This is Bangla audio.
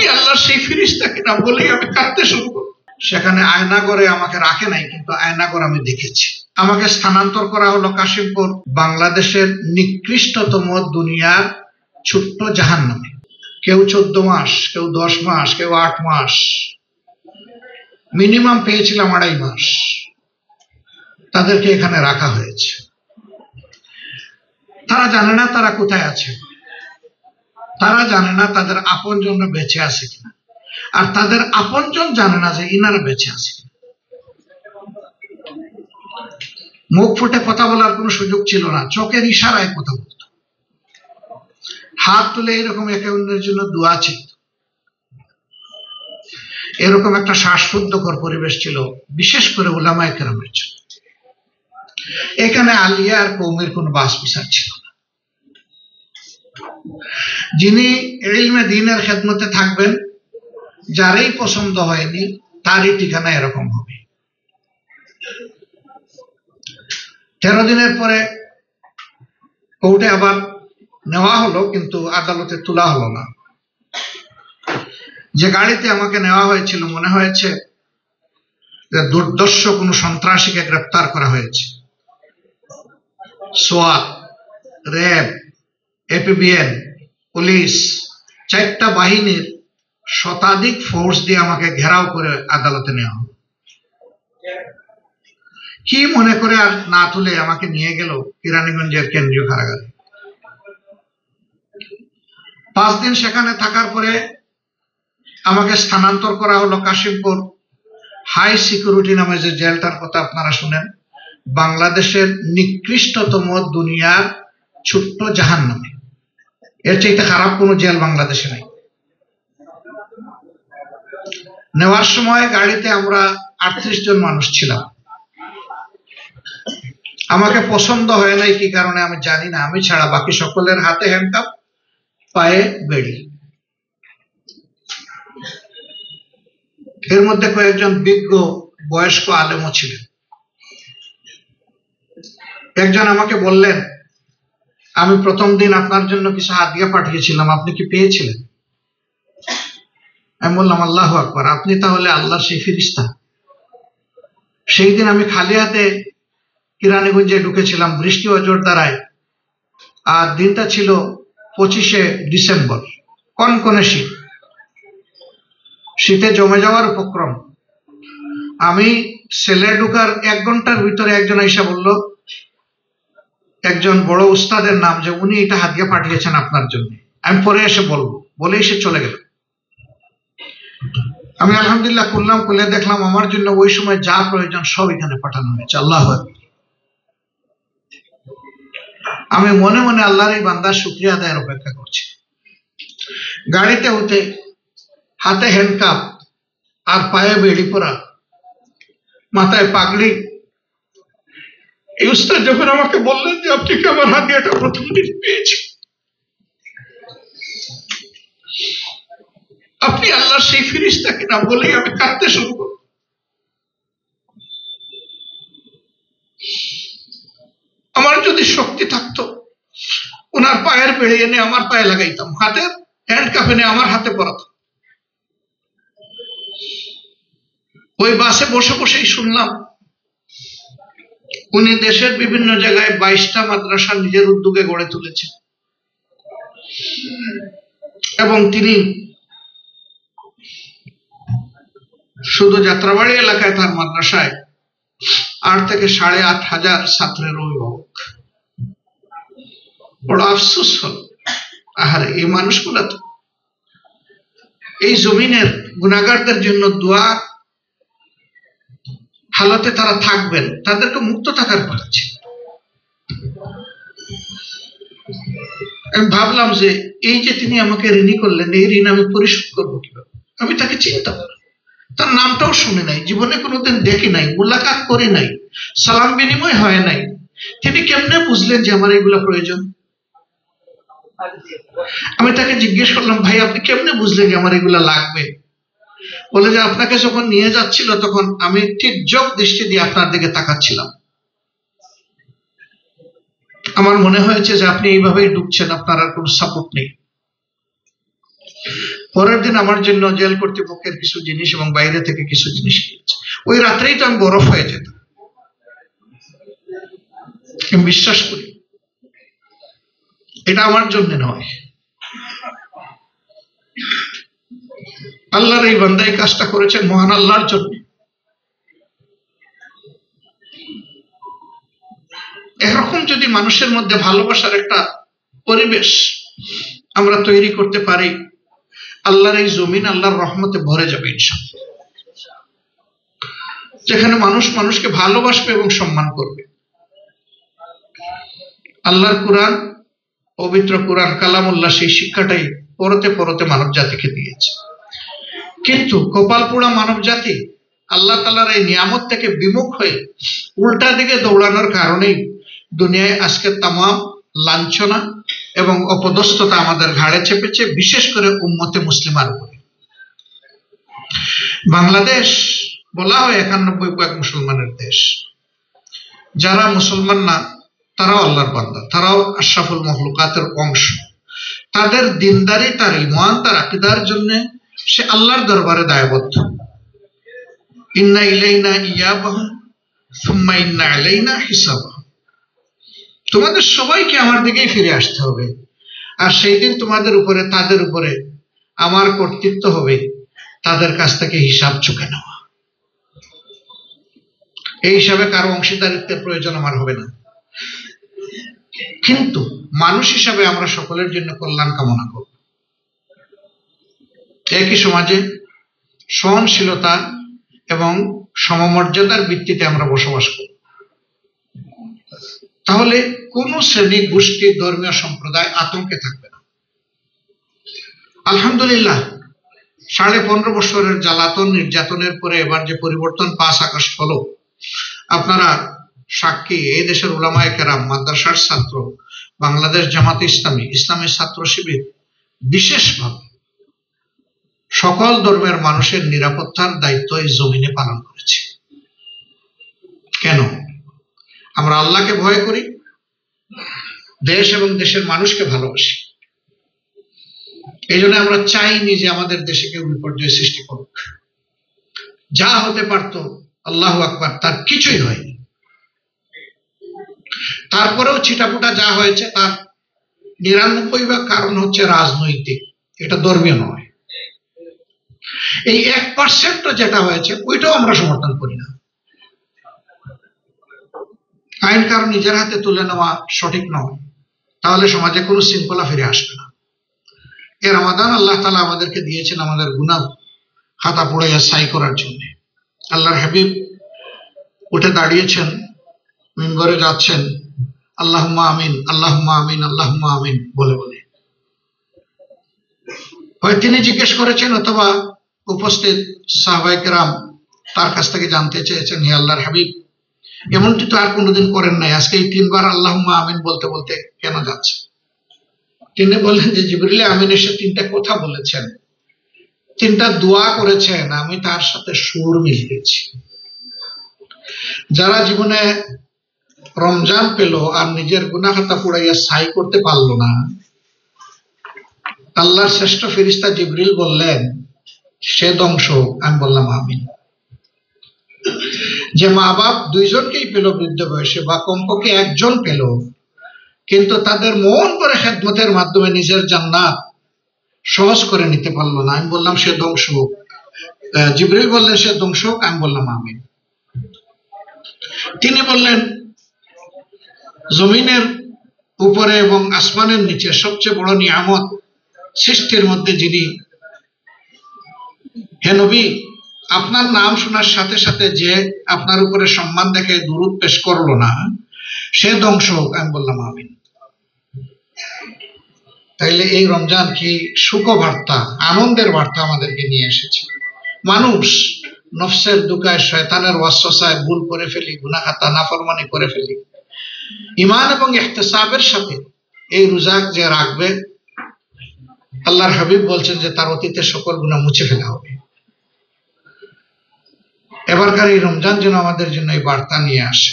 আপনি আল্লাহর সেই ফেরেশতা কিনা বলেই আমি কাঁদতে শুরু করব। সেখানে আয়নাগরে আমাকে রাখে নাই, কিন্তু আয়নাগর আমি দেখেছি। আমাকে স্থানান্তর করা হলো কাশিমপুর, বাংলাদেশের নিকৃষ্টতম দুনিয়ার ছোট্ট জাহান্নামে। কেউ 14 মাস, কেউ 10 মাস, কেউ 8 মাস, মিনিমাম পেয়েছিলাম 2.5 মাস। তাদেরকে এখানে রাখা হয়েছে। তারা জানে না তারা কোথায় আছে, তারা জানে না তাদের আপনজনরা বেঁচে আছে কিনা, আর তাদের আপনজন জানে না যে ইনারা বেঁচে আছে কিনা। মুখ ফুটে কথা বলার কোনো সুযোগ ছিল না, চোখের ইশারায় কথা বলত, হাত তুলে এরকম একে অন্যের জন্য দোয়া ছিল। এরকম একটা শ্বাসরুদ্ধকর পরিবেশ ছিল, বিশেষ করে উলামায়ে কেরামের জন্য। এখানে আলিয়া আর কওমের কোনো বাস বিচার ছিল না। যিনি ইলমে দ্বীনের খেদমতে থাকবেন, যারই পছন্দ হয়নি তারই ঠিকানা এরকম হবে। 13 দিনের পরে কোর্টে আবার নেওয়া হলো, কিন্তু আদালতে তোলা হলো না। যে গাড়িতে আমাকে নেওয়া হয়েছিল মনে হয়েছে যে দুর্দর্শ কোনো সন্ত্রাসীকে গ্রেপ্তার করা হয়েছে। সোয়াত, র্যাব, এপিবিএন, পুলিশ, 4টা বাহিনীর শতাধিক ফোর্স দিয়ে আমাকে ঘেরাও করে আদালতে নেওয়া হলো। কি মনে করে আর না তুলে আমাকে নিয়ে গেল কেরানীগঞ্জের কেন্দ্রীয় কারাগারে। 5 দিন সেখানে থাকার পরে আমাকে স্থানান্তর করা হলো কাশিমপুর হাই সিকিউরিটি নামে যে জেলটার কথা আপনারা শুনেন, বাংলাদেশের নিকৃষ্টতম দুনিয়ার ছোট্ট জাহান্নামে। এর চাইতে খারাপ কোনো জেল বাংলাদেশে নাই। নেওয়ার সময় গাড়িতে আমরা 38 জন মানুষ ছিলাম। আমাকে পছন্দ হয় নাই কি কারণে আমি জানি না, আমি ছাড়া বাকি সকলের হাতে হ্যান্ডকাপ, পায়ে বেড়ি। এর মধ্যে কয়েকজন বিজ্ঞ বয়স্ক আলেমও ছিলেন। একজন আমাকে বললেন, আমি প্রথম দিন আপনার জন্য কিছু হাদিয়া পাঠিয়েছিলাম, আপনি কি পেয়েছিলেন? আমি বললাম, আল্লাহু আকবার, আপনি তাহলে আল্লাহর সেই ফেরেশতা। সেই দিন আমি খালি হাতে কেরানীগঞ্জে ঢুকেছিলাম, বৃষ্টি ও জোর দ্বারায়, আর দিনটা ছিল 25শে ডিসেম্বর, কনকনে শীত, শীতে জমে যাওয়ার উপক্রম। আমি সেলে ঢুকার 1 ঘন্টার ভিতরে একজন এসে বলল, একজন বড় উস্তাদের নাম, যে উনি এটা হাদিয়া পাঠিয়েছেন আপনার জন্য, আমি পরে এসে বলবো, বলে এসে চলে গেল। আমি আলহামদুলিল্লাহ করলাম, খুলে দেখলাম আমার জন্য ওই সময় যা প্রয়োজন সব এখানে পাঠানো হয়েছে। আল্লাহু আকবার। আমি মনে মনে আল্লাহর এই বান্দার শুকরিয়া আদায়ের অপেক্ষা করছি। গাড়িতে উঠে হাতে হ্যান্ডকাপ আর পায়ে বেড়ি পরা, মাথায় পাগড়ি, এই উস্তাদ যখন আমাকে বললেন যে আপনি কি আমার হাদিয়াটা প্রথম দিন পেয়েছেন, আপনি আল্লাহর সেই ফেরেশতা কিনা বলেই আমি কাঁদতে শুরু করব। আমার যদি শক্তি থাকতো, ওনার পায়ের বেড়ে এনে আমার পায়ে লাগাইতাম, হাতের হ্যান্ডকাপ এনে আমার হাতে পরাতাম। ওই বাসে বসে বসেই শুনলাম উনি দেশের বিভিন্ন জায়গায় 22টা মাদ্রাসা নিজের উদ্যোগে গড়ে তুলেছেন, এবং তিনি শুধু যাত্রাবাড়ি এলাকায় তার মাদ্রাসায় 8 থেকে 8,500 ছাত্রের অভিভাবক। বড় আফসোস হল, আহারে এই মানুষগুলা তো এই জমিনের গুনাহগারদের জন্য দোয়া হালতে তারা থাকবেন, তাদেরকে মুক্ত থাকার কথা ছিল। আমি ভাবলাম যে এই যে তিনি আমাকে ঋণী করলেন, এই ঋণ আমি পরিশোধ করবো কিভাবে? আমি তাকে চিনতাম না, তার নামটাও শুনি নাই, জীবনে কোনোদিন দেখি নাই, মুলাকাত করি নাই, সালাম বিনিময় হয় নাই। তিনি কেমনে বুঝলেন যে আমার এগুলা প্রয়োজন? আমি তাকে জিজ্ঞেস করলাম, ভাই আপনি কেমনে বুঝলেন যে আমার এগুলা লাগবে? বলে যে আপনাকে যখন নিয়ে যাচ্ছিল তখন আমি ঠিক যোগ দৃষ্টি দিয়ে আপনার দিকে তাকাচ্ছিলাম, আমার মনে হয়েছে যে আপনি এইভাবেই ঢুকছেন, আপনার আর কোনো সাপোর্ট নেই। পরের দিন আমার জন্য জেল কর্তৃপক্ষের কিছু জিনিস এবং বাইরে থেকে কিছু জিনিস কিনেছে। ওই রাত্রেই তো আমি বরফ হয়ে যেতাম। আমি বিশ্বাস করি এটা আমার জন্য নয়, আল্লাহর এই বান্দা এই কাজটা করেছেন মহান আল্লাহর জন্য। এরকম যদি মানুষের মধ্যে ভালোবাসার একটা পরিবেশ আমরা তৈরি করতে পারি, আল্লাহর এই জমিন আল্লাহর রহমতে ভরে যাবে ইনশাআল্লাহ। যেখানে মানুষ মানুষকে ভালোবাসবে এবং সম্মান করবে। আল্লাহর কোরআন, পবিত্র কোরআন কালামুল্লাহ, সেই শিক্ষাটাই পরতে পরতে মানব জাতিকে দিয়েছে। কিন্তু কপাল পোড়া মানব জাতি আল্লাহ তাআলার এই নিয়ামত থেকে বিমুখ হয়ে উল্টা দিকে দৌড়ানোর কারণেই দুনিয়ায় আজকে তামাম লাঞ্ছনা এবং অপদস্থতা আমাদের ঘাড়ে চেপেছে, বিশেষ করে উম্মতে মুসলিমার উপরে। বাংলাদেশ বলা হয় 91% মুসলমানের দেশ। যারা মুসলমান না তারাও আল্লাহর বান্দা, তারাও আশরাফুল মখলুকাতের অংশ। তাদের দিনদারি, তার ঈমান, তার আকীদার জন্য সে আল্লাহর দরবারে দায়বদ্ধ। ইন্না ইলাইনা ইয়াবাহুম সুম্মা ইন্না আলাইনা হিসাবাহুম। তোমাদের সবাইকে আমার দিকেই ফিরে আসতে হবে, আর সেই দিন তোমাদের উপরে, তাদের উপরে আমার কর্তৃত্ব হবে, তাদের কাছ থেকে হিসাব চুকে নেওয়া। এই হিসাবে কারো অংশীদারিত্বের প্রয়োজন আমার হবে না, কিন্তু মানুষ হিসাবে আমরা সকলের জন্য কল্যাণ কামনা করব। একই সমাজে সহনশীলতা এবং সমমর্যাদার ভিত্তিতে আমরা বসবাস করব। তাহলে কোন শ্রেণী, গোষ্ঠী, ধর্মীয় সম্প্রদায় আতঙ্কে থাকবে না। আলহামদুলিল্লাহ, 15.5 বছরের জ্বালাতন নির্যাতনের পরে এবার যে পরিবর্তন 5 আগস্ট হলো, আপনারা সাক্ষী। এই দেশের উলামায়ে কেরাম, মাদ্রাসার ছাত্র, বাংলাদেশ জামাতে ইসলামী, ইসলামী ছাত্র শিবির বিশেষভাবে সকল ধর্মের মানুষের নিরাপত্তার দায়িত্ব এই জমিনে পালন করেছে। কেন? আমরা আল্লাহকে ভয় করি, দেশ এবং দেশের মানুষকে ভালোবাসি। এই জন্য আমরা চাইনি যে আমাদের দেশে কেউ বিপর্যয় সৃষ্টি করুক। যা হতে পারত, আল্লাহু আকবার, তার কিছুই হয়নি। তারপরেও ছিটাফোটা যা হয়েছে তার 99% কারণ হচ্ছে রাজনৈতিক, এটা ধর্মীয় নয়। এই 1% যেটা হয়েছে ওইটাও আমরা সমর্থন করি না। আইন কারণ নিজের হাতে তুলে নেওয়া সঠিক নয়, তাহলে সমাজে কোনো শৃঙ্খলা ফিরে আসবে না। এ রমাদান আল্লাহ তাআলা আমাদেরকে দিয়েছেন আমাদের গুনাহ খাতা পুড়াইয়া ছাই করার জন্য। আল্লাহর হাবিব উঠে দাঁড়িয়েছেন, মিম্বরে যাচ্ছেন, আল্লাহুম্মা আমিন, আল্লাহুম্মা আমিন, আল্লাহুম্মা আমিন বলে বলে। হয় তিনি জিজ্ঞেস করেছেন অথবা উপস্থিত সাহাবায়ে কেরাম তার কাছ থেকে জানতে চেয়েছেন, হে আল্লাহর হাবিব, এমনটি তো আর কোনোদিন করেন নাই, আজকে এই 3 বার আল্লাহুম্মা আমিন বলতে বলতে কেন যাচ্ছে? তিনি বললেন যে জিবরিল আমিন এসে 3টা কথা বলেছেন, 3টা দোয়া করেছেন, আমি তার সাথে সুর মিলিয়েছি। যারা জীবনে রমজান পেল আর নিজের গুনাহ খাতা পুড়াইয়া ছাই করতে পারলো না, আল্লাহর শ্রেষ্ঠ ফেরেশতা জিবরিল বললেন সে ধ্বংস। আমি বললাম আমিন। যে মা বাপ 2 জনকেই পেল বৃদ্ধ বয়সে, বা কমপক্ষে 1 জন পেল, কিন্তু তাদের মন করে খেদমতের মাধ্যমে নিজের জান্নাত সহজ করে নিতে পারলো না, আমি বললাম সে ধ্বংস। জিবরিল বললেন সে ধ্বংস, আমি বললাম আমিন। তিনি বললেন জমিনের উপরে এবং আসমানের নিচে সবচেয়ে বড় নিয়ামত সৃষ্টির মধ্যে যিনি, হে নবী, আপনার নাম শোনার সাথে সাথে যে আপনার উপরে সম্মান দেখে দুরূদ পেশ করলো না, সে ধ্বংস হোক। আমি বললাম আমিন। তাইলে এই রমজান কি সুখবার্তা, আনন্দের বার্তা আমাদেরকে নিয়ে এসেছে। মানুষ নফসের দুকায়, শয়তানের ওয়াসওয়াসায় ভুল করে ফেলি, গুনাহ খাতা নাফরমানি করে ফেলি। ঈমান এবং ইহতিসাবের সাথে এই রোজা যে রাখবে, আল্লাহর হাবিব বলছেন যে তার অতীতের সকল গুনাহ মুছে ফেলা হবে। এবারকার এই রমজান যেন আমাদের জন্য এই বার্তা নিয়ে আসে।